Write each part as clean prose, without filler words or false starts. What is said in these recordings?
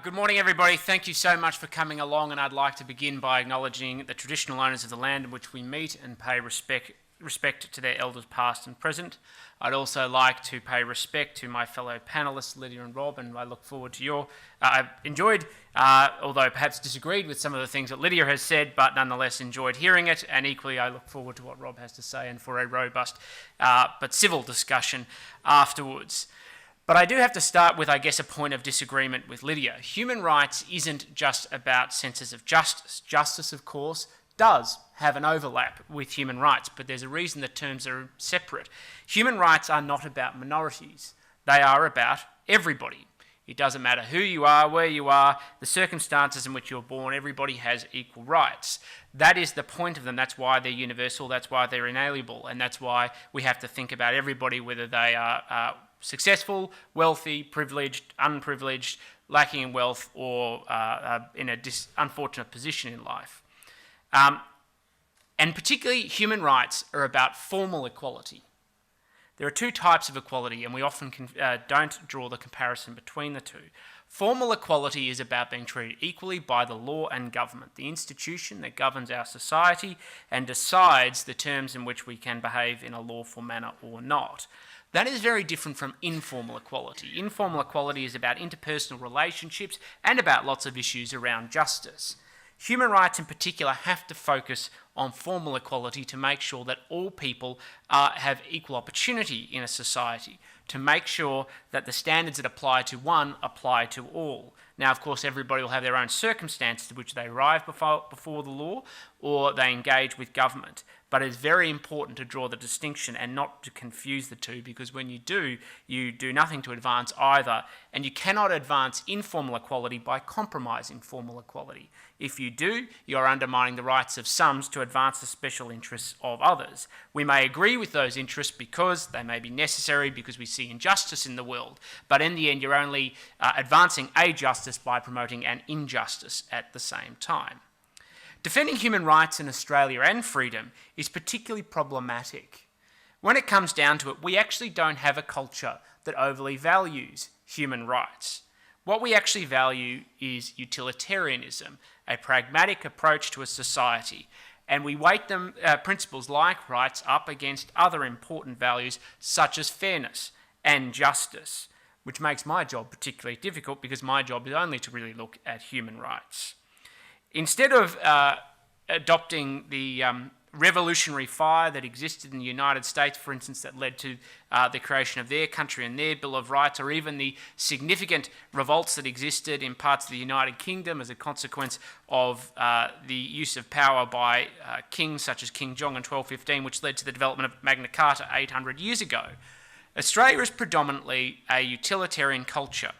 Good morning, everybody. Thank you so much for coming along, and I'd like to begin by acknowledging the traditional owners of the land in which we meet and pay respect to their elders past and present. I'd also like to pay respect to my fellow panellists, Lydia and Rob, and I look forward to I've enjoyed, although perhaps disagreed with some of the things that Lydia has said, but nonetheless enjoyed hearing it, and equally I look forward to what Rob has to say and for a robust but civil discussion afterwards. But I do have to start with, I guess, a point of disagreement with Lydia. Human rights isn't just about senses of justice. Justice, of course, does have an overlap with human rights, but there's a reason the terms are separate. Human rights are not about minorities. They are about everybody. It doesn't matter who you are, where you are, the circumstances in which you're born, everybody has equal rights. That is the point of them. That's why they're universal, that's why they're inalienable, and that's why we have to think about everybody, whether they are successful, wealthy, privileged, unprivileged, lacking in wealth, or in a unfortunate position in life. And particularly, human rights are about formal equality. There are two types of equality, and we often don't draw the comparison between the two. Formal equality is about being treated equally by the law and government, the institution that governs our society and decides the terms in which we can behave in a lawful manner or not. That is very different from informal equality. Informal equality is about interpersonal relationships and about lots of issues around justice. Human rights in particular have to focus on formal equality to make sure that all people have equal opportunity in a society, to make sure that the standards that apply to one apply to all. Now, of course, everybody will have their own circumstances to which they arrive before the law or they engage with government. But it's very important to draw the distinction and not to confuse the two, because when you do nothing to advance either, and you cannot advance informal equality by compromising formal equality. If you do, you are undermining the rights of some to advance the special interests of others. We may agree with those interests because they may be necessary, because we see injustice in the world, but in the end you're only advancing a justice by promoting an injustice at the same time. Defending human rights in Australia and freedom is particularly problematic. When it comes down to it, we actually don't have a culture that overly values human rights. What we actually value is utilitarianism, a pragmatic approach to a society, and we weight them, principles like rights up against other important values such as fairness and justice, which makes my job particularly difficult because my job is only to really look at human rights. Instead of adopting the revolutionary fire that existed in the United States, for instance, that led to the creation of their country and their Bill of Rights, or even the significant revolts that existed in parts of the United Kingdom as a consequence of the use of power by kings such as King John in 1215, which led to the development of Magna Carta 800 years ago. Australia is predominantly a utilitarian culture.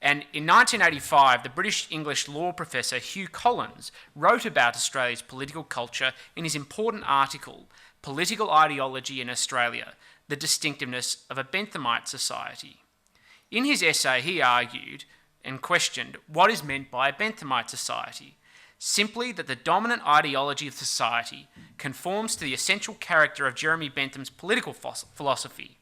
And in 1985, the British English law professor Hugh Collins wrote about Australia's political culture in his important article, Political Ideology in Australia, the Distinctiveness of a Benthamite Society. In his essay, he argued and questioned what is meant by a Benthamite society. Simply that the dominant ideology of society conforms to the essential character of Jeremy Bentham's political philosophy.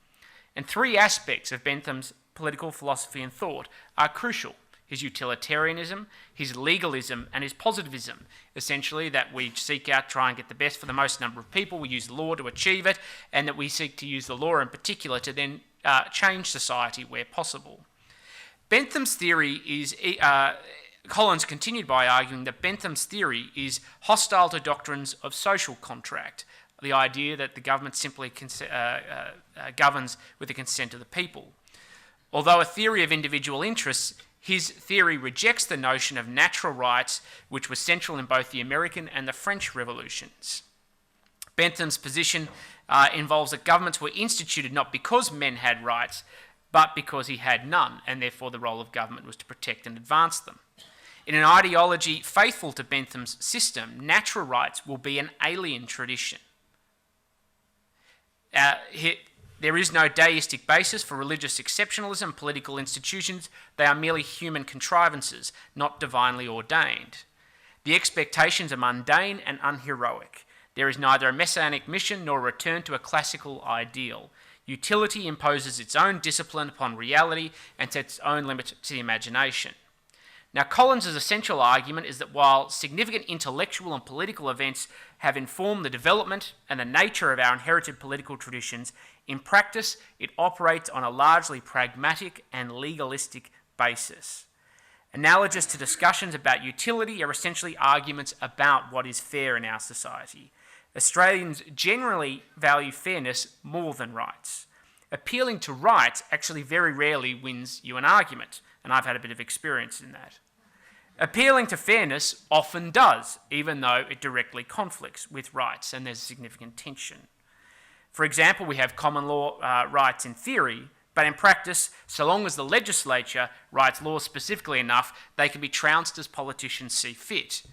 And three aspects of Bentham's political philosophy and thought are crucial: his utilitarianism, his legalism, and his positivism. Essentially, that we seek out, try and get the best for the most number of people, we use law to achieve it, and that we seek to use the law in particular to then change society where possible. Bentham's theory is, Collins continued by arguing that Bentham's theory is hostile to doctrines of social contract, the idea that the government simply governs with the consent of the people. Although a theory of individual interests, his theory rejects the notion of natural rights, which was central in both the American and the French revolutions. Bentham's position involves that governments were instituted not because men had rights, but because he had none, and therefore the role of government was to protect and advance them. In an ideology faithful to Bentham's system, natural rights will be an alien tradition. There is no deistic basis for religious exceptionalism and political institutions. They are merely human contrivances, not divinely ordained. The expectations are mundane and unheroic. There is neither a messianic mission nor a return to a classical ideal. Utility imposes its own discipline upon reality and sets its own limit to the imagination. Now, Collins's essential argument is that while significant intellectual and political events have informed the development and the nature of our inherited political traditions, in practice it operates on a largely pragmatic and legalistic basis. Analogous to discussions about utility are essentially arguments about what is fair in our society. Australians generally value fairness more than rights. Appealing to rights actually very rarely wins you an argument, and I've had a bit of experience in that. Appealing to fairness often does, even though it directly conflicts with rights, and there's significant tension. For example, we have common law rights in theory, but in practice, so long as the legislature writes laws specifically enough, they can be trounced as politicians see fit.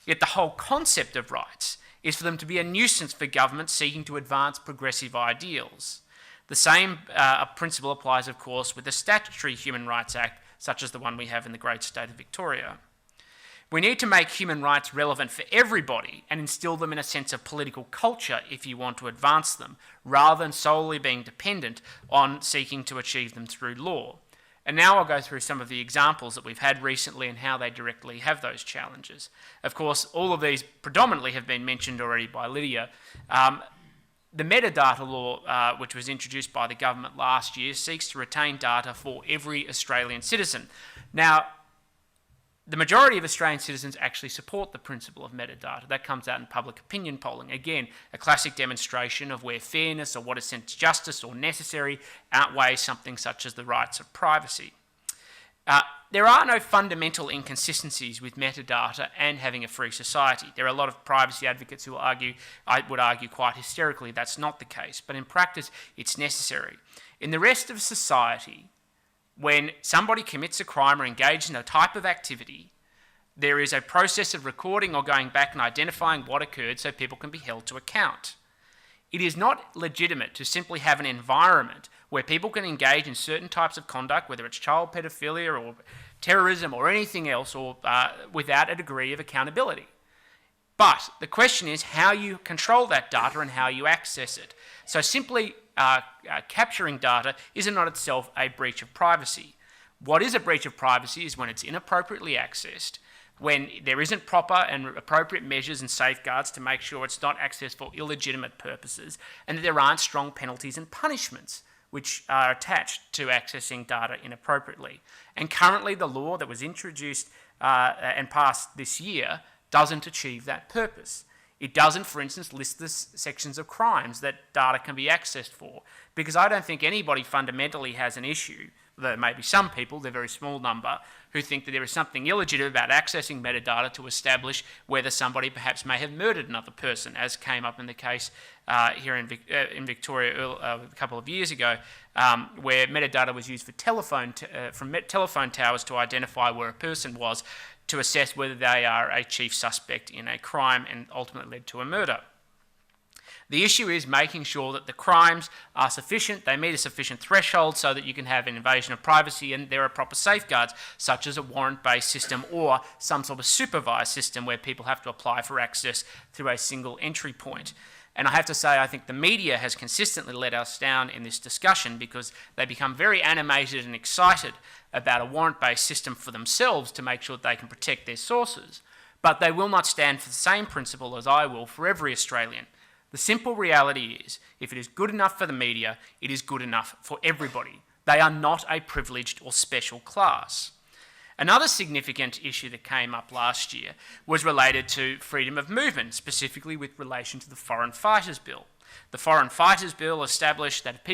Yet the whole concept of rights is for them to be a nuisance for government seeking to advance progressive ideals. The same principle applies, of course, with the statutory Human Rights Act, such as the one we have in the great state of Victoria. We need to make human rights relevant for everybody and instill them in a sense of political culture if you want to advance them, rather than solely being dependent on seeking to achieve them through law. And now I'll go through some of the examples that we've had recently and how they directly have those challenges. Of course, all of these predominantly have been mentioned already by Lydia. The metadata law, which was introduced by the government last year, seeks to retain data for every Australian citizen. Now, the majority of Australian citizens actually support the principle of metadata. That comes out in public opinion polling. Again, a classic demonstration of where fairness or what is sent to justice or necessary outweighs something such as the rights of privacy. There are no fundamental inconsistencies with metadata and having a free society. There are a lot of privacy advocates who would argue quite hysterically that's not the case, but in practice it's necessary. In the rest of society, when somebody commits a crime or engages in a type of activity, there is a process of recording or going back and identifying what occurred so people can be held to account. It is not legitimate to simply have an environment where people can engage in certain types of conduct, whether it's child pedophilia or terrorism or anything else, or without a degree of accountability. But the question is how you control that data and how you access it. So simply capturing data is not itself a breach of privacy. What is a breach of privacy is when it's inappropriately accessed, when there isn't proper and appropriate measures and safeguards to make sure it's not accessed for illegitimate purposes, and that there aren't strong penalties and punishments which are attached to accessing data inappropriately. And currently the law that was introduced and passed this year doesn't achieve that purpose. It doesn't, for instance, list the sections of crimes that data can be accessed for, because I don't think anybody fundamentally has an issue, though maybe some people, they're a very small number, who think that there is something illegitimate about accessing metadata to establish whether somebody perhaps may have murdered another person, as came up in the case here in Victoria a couple of years ago, where metadata was used for telephone towers to identify where a person was, to assess whether they are a chief suspect in a crime and ultimately led to a murder. The issue is making sure that the crimes are sufficient, they meet a sufficient threshold so that you can have an invasion of privacy and there are proper safeguards, such as a warrant-based system or some sort of supervised system where people have to apply for access through a single entry point. And I have to say, I think the media has consistently let us down in this discussion because they become very animated and excited about a warrant-based system for themselves to make sure that they can protect their sources. But they will not stand for the same principle as I will for every Australian. The simple reality is, if it is good enough for the media, it is good enough for everybody. They are not a privileged or special class. Another significant issue that came up last year was related to freedom of movement, specifically with relation to the Foreign Fighters Bill. The Foreign Fighters Bill established that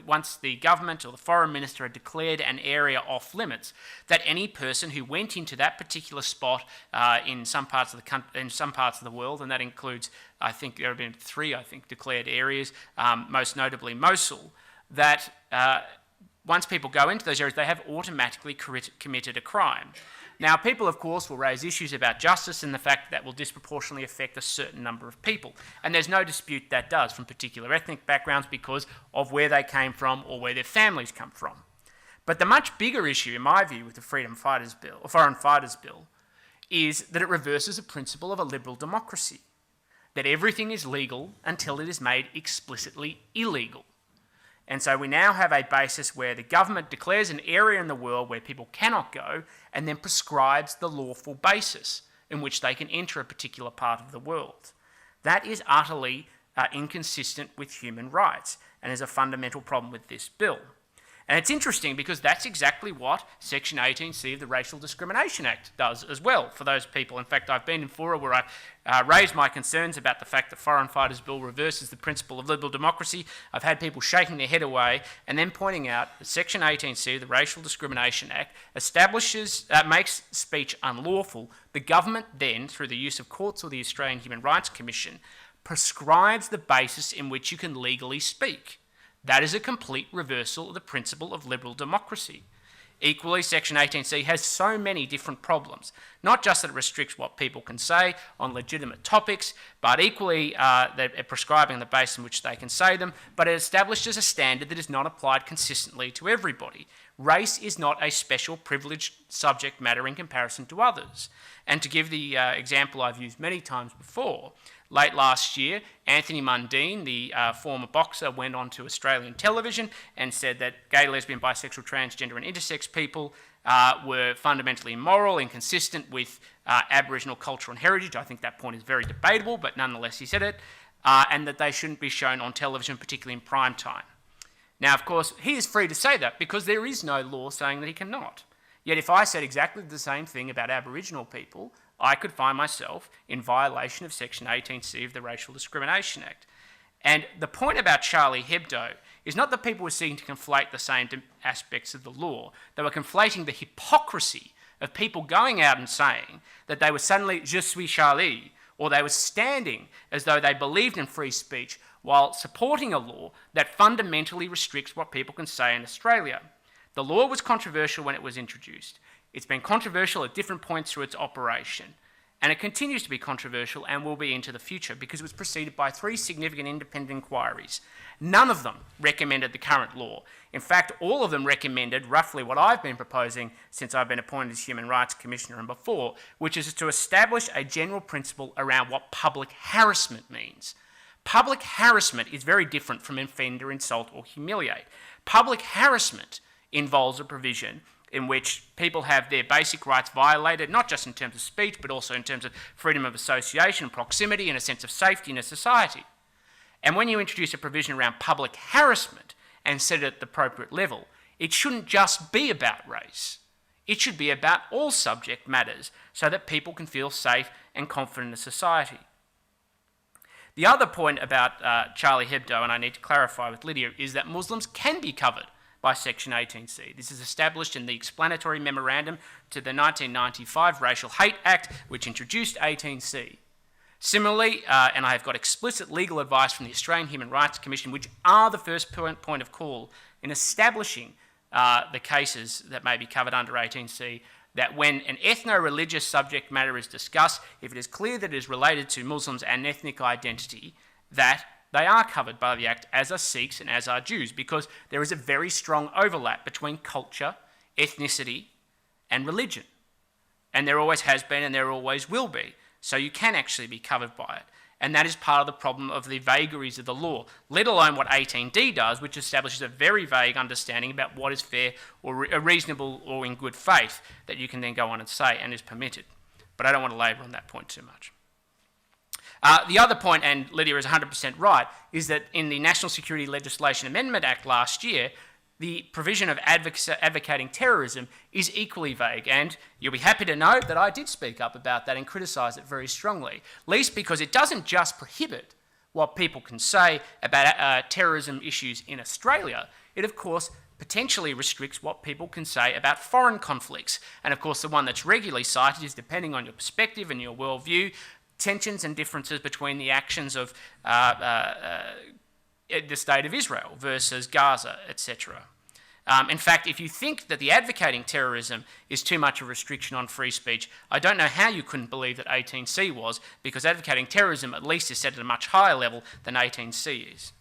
once the government or the foreign minister had declared an area off limits, that any person who went into that particular spot in some parts of the world, and that includes, I think there have been 3, declared areas, most notably Mosul, that once people go into those areas, they have automatically committed a crime. Now, people, of course, will raise issues about justice and the fact that will disproportionately affect a certain number of people. And there's no dispute that does from particular ethnic backgrounds because of where they came from or where their families come from. But the much bigger issue, in my view, with the Foreign Fighters Bill is that it reverses a principle of a liberal democracy, that everything is legal until it is made explicitly illegal. And so we now have a basis where the government declares an area in the world where people cannot go and then prescribes the lawful basis in which they can enter a particular part of the world. That is utterly inconsistent with human rights and is a fundamental problem with this bill. And it's interesting because that's exactly what Section 18C of the Racial Discrimination Act does as well for those people. In fact, I've been in fora where I've raised my concerns about the fact that Foreign Fighters Bill reverses the principle of liberal democracy. I've had people shaking their head away and then pointing out that Section 18C of the Racial Discrimination Act makes speech unlawful. The government then, through the use of courts or the Australian Human Rights Commission, prescribes the basis in which you can legally speak. That is a complete reversal of the principle of liberal democracy. Equally, Section 18C has so many different problems. Not just that it restricts what people can say on legitimate topics, but equally they're prescribing the basis in which they can say them, but it establishes a standard that is not applied consistently to everybody. Race is not a special privileged subject matter in comparison to others. And to give the example I've used many times before, late last year, Anthony Mundine, the former boxer, went onto Australian television and said that gay, lesbian, bisexual, transgender and intersex people were fundamentally immoral, inconsistent with Aboriginal culture and heritage. I think that point is very debatable, but nonetheless he said it, and that they shouldn't be shown on television, particularly in prime time. Now, of course, he is free to say that because there is no law saying that he cannot. Yet if I said exactly the same thing about Aboriginal people, I could find myself in violation of Section 18C of the Racial Discrimination Act. And the point about Charlie Hebdo is not that people were seeking to conflate the same aspects of the law. They were conflating the hypocrisy of people going out and saying that they were suddenly je suis Charlie, or they were standing as though they believed in free speech while supporting a law that fundamentally restricts what people can say in Australia. The law was controversial when it was introduced. It's been controversial at different points through its operation, and it continues to be controversial and will be into the future because it was preceded by 3 significant independent inquiries. None of them recommended the current law. In fact, all of them recommended roughly what I've been proposing since I've been appointed as Human Rights Commissioner and before, which is to establish a general principle around what public harassment means. Public harassment is very different from offender, insult or humiliate. Public harassment involves a provision in which people have their basic rights violated, not just in terms of speech, but also in terms of freedom of association, proximity, and a sense of safety in a society. And when you introduce a provision around public harassment and set it at the appropriate level, it shouldn't just be about race. It should be about all subject matters so that people can feel safe and confident in a society. The other point about Charlie Hebdo, and I need to clarify with Lydia, is that Muslims can be covered by Section 18C. This is established in the explanatory memorandum to the 1995 Racial Hate Act, which introduced 18C. Similarly, and I have got explicit legal advice from the Australian Human Rights Commission, which are the first point of call in establishing the cases that may be covered under 18C, that when an ethno-religious subject matter is discussed, if it is clear that it is related to Muslims and ethnic identity, that they are covered by the Act, as are Sikhs and as are Jews, because there is a very strong overlap between culture, ethnicity, and religion. And there always has been and there always will be. So you can actually be covered by it. And that is part of the problem of the vagaries of the law, let alone what 18D does, which establishes a very vague understanding about what is fair or reasonable or in good faith that you can then go on and say and is permitted. But I don't want to labour on that point too much. The other point, and Lydia is 100% right, is that in the National Security Legislation Amendment Act last year, the provision of advocating terrorism is equally vague, and you'll be happy to know that I did speak up about that and criticise it very strongly, least because it doesn't just prohibit what people can say about terrorism issues in Australia, it of course potentially restricts what people can say about foreign conflicts. And of course the one that's regularly cited is, depending on your perspective and your worldview, tensions and differences between the actions of the State of Israel versus Gaza, etc. In fact, if you think that the advocating terrorism is too much a restriction on free speech, I don't know how you couldn't believe that 18C was, because advocating terrorism at least is set at a much higher level than 18C is.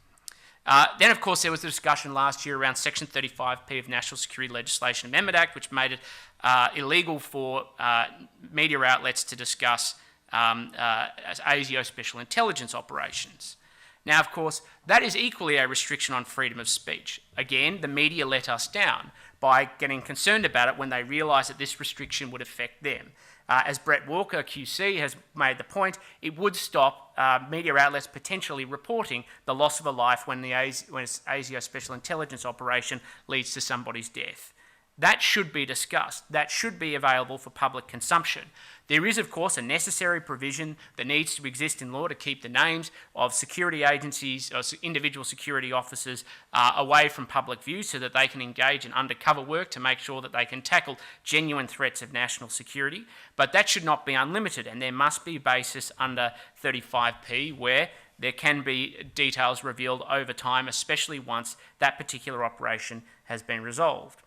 Then, of course, there was a discussion last year around Section 35P of National Security Legislation Amendment Act, which made it illegal for media outlets to discuss ASIO special intelligence operations. Now, of course, that is equally a restriction on freedom of speech. Again, the media let us down by getting concerned about it when they realised that this restriction would affect them. As Brett Walker, QC, has made the point, it would stop media outlets potentially reporting the loss of a life when an ASIO special intelligence operation leads to somebody's death. That should be discussed. That should be available for public consumption. There is, of course, a necessary provision that needs to exist in law to keep the names of security agencies or individual security officers away from public view so that they can engage in undercover work to make sure that they can tackle genuine threats of national security. But that should not be unlimited, and there must be a basis under 35P where there can be details revealed over time, especially once that particular operation has been resolved.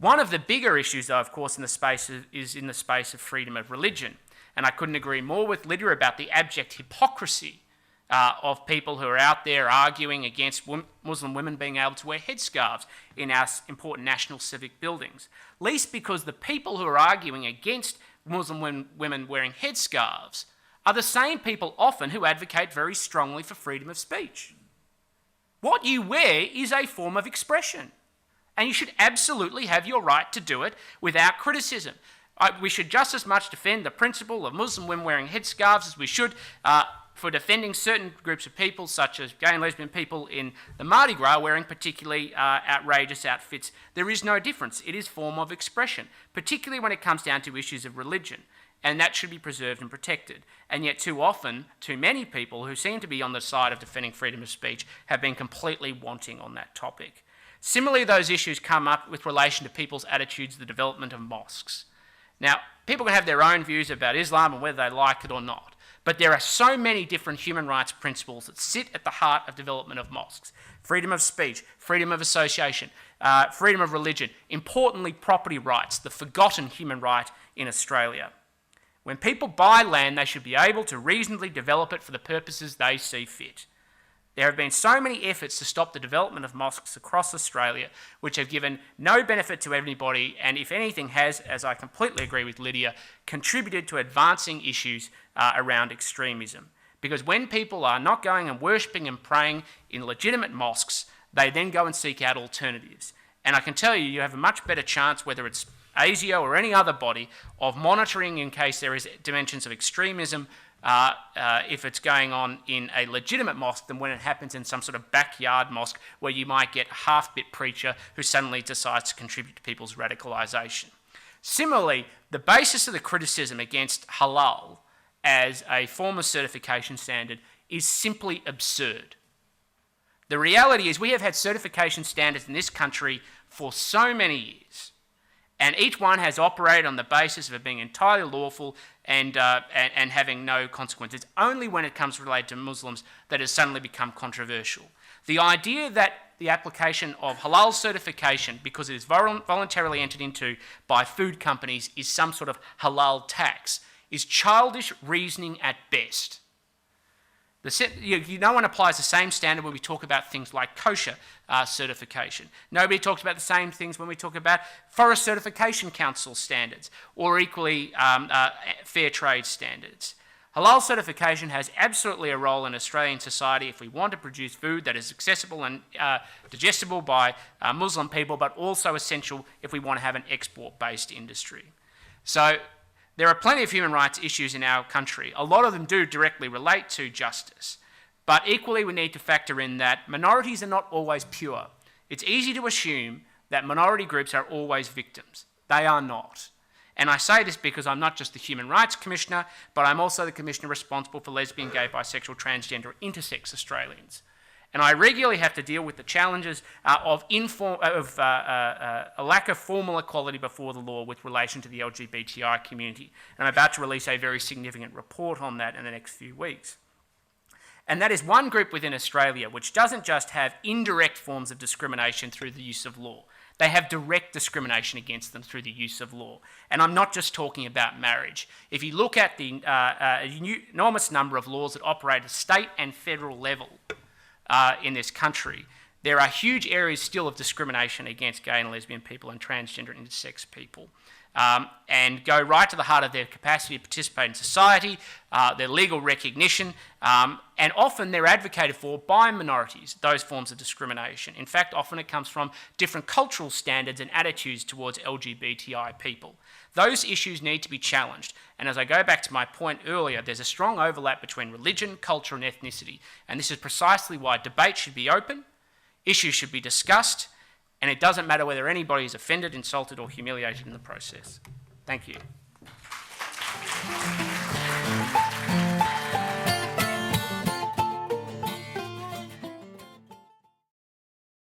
One of the bigger issues, though, of course, is in the space of freedom of religion. And I couldn't agree more with Lydia about the abject hypocrisy of people who are out there arguing against Muslim women being able to wear headscarves in our important national civic buildings. Least because the people who are arguing against Muslim women wearing headscarves are the same people often who advocate very strongly for freedom of speech. What you wear is a form of expression. And you should absolutely have your right to do it without criticism. We should just as much defend the principle of Muslim women wearing headscarves as we should for defending certain groups of people, such as gay and lesbian people in the Mardi Gras wearing particularly outrageous outfits. There is no difference. It is form of expression, particularly when it comes down to issues of religion. And that should be preserved and protected. And yet too often, too many people who seem to be on the side of defending freedom of speech have been completely wanting on that topic. Similarly, those issues come up with relation to people's attitudes to the development of mosques. Now, people can have their own views about Islam and whether they like it or not, but there are so many different human rights principles that sit at the heart of development of mosques. Freedom of speech, freedom of association, freedom of religion, importantly property rights, the forgotten human right in Australia. When people buy land, they should be able to reasonably develop it for the purposes they see fit. There have been so many efforts to stop the development of mosques across Australia, which have given no benefit to anybody, and if anything has, as I completely agree with Lydia, contributed to advancing issues around extremism. Because when people are not going and worshipping and praying in legitimate mosques, they then go and seek out alternatives. And I can tell you, you have a much better chance, whether it's ASIO or any other body, of monitoring in case there is dimensions of extremism if it's going on in a legitimate mosque than when it happens in some sort of backyard mosque where you might get a half-bit preacher who suddenly decides to contribute to people's radicalisation. Similarly, the basis of the criticism against halal as a form of certification standard is simply absurd. The reality is we have had certification standards in this country for so many years, and each one has operated on the basis of it being entirely lawful and having no consequences. It's only when it comes related to Muslims that it has suddenly become controversial. The idea that the application of halal certification, because it is voluntarily entered into by food companies, is some sort of halal tax, is childish reasoning at best. No one applies the same standard when we talk about things like kosher certification. Nobody talks about the same things when we talk about Forest Certification Council standards or equally fair trade standards. Halal certification has absolutely a role in Australian society if we want to produce food that is accessible and digestible by Muslim people, but also essential if we want to have an export-based industry. So there are plenty of human rights issues in our country. A lot of them do directly relate to justice. But equally, we need to factor in that minorities are not always pure. It's easy to assume that minority groups are always victims. They are not. And I say this because I'm not just the Human Rights Commissioner, but I'm also the Commissioner responsible for lesbian, gay, bisexual, transgender, intersex Australians. And I regularly have to deal with the challenges of a lack of formal equality before the law with relation to the LGBTI community. And I'm about to release a very significant report on that in the next few weeks. And that is one group within Australia which doesn't just have indirect forms of discrimination through the use of law. They have direct discrimination against them through the use of law. And I'm not just talking about marriage. If you look at the enormous number of laws that operate at state and federal level, in this country, there are huge areas still of discrimination against gay and lesbian people and transgender and intersex people. and go right to the heart of their capacity to participate in society, their legal recognition, and often they're advocated for by minorities, those forms of discrimination. In fact, often it comes from different cultural standards and attitudes towards LGBTI people. Those issues need to be challenged. And as I go back to my point earlier, there's a strong overlap between religion, culture, and ethnicity. And this is precisely why debate should be open, issues should be discussed, and it doesn't matter whether anybody is offended, insulted, or humiliated in the process. Thank you.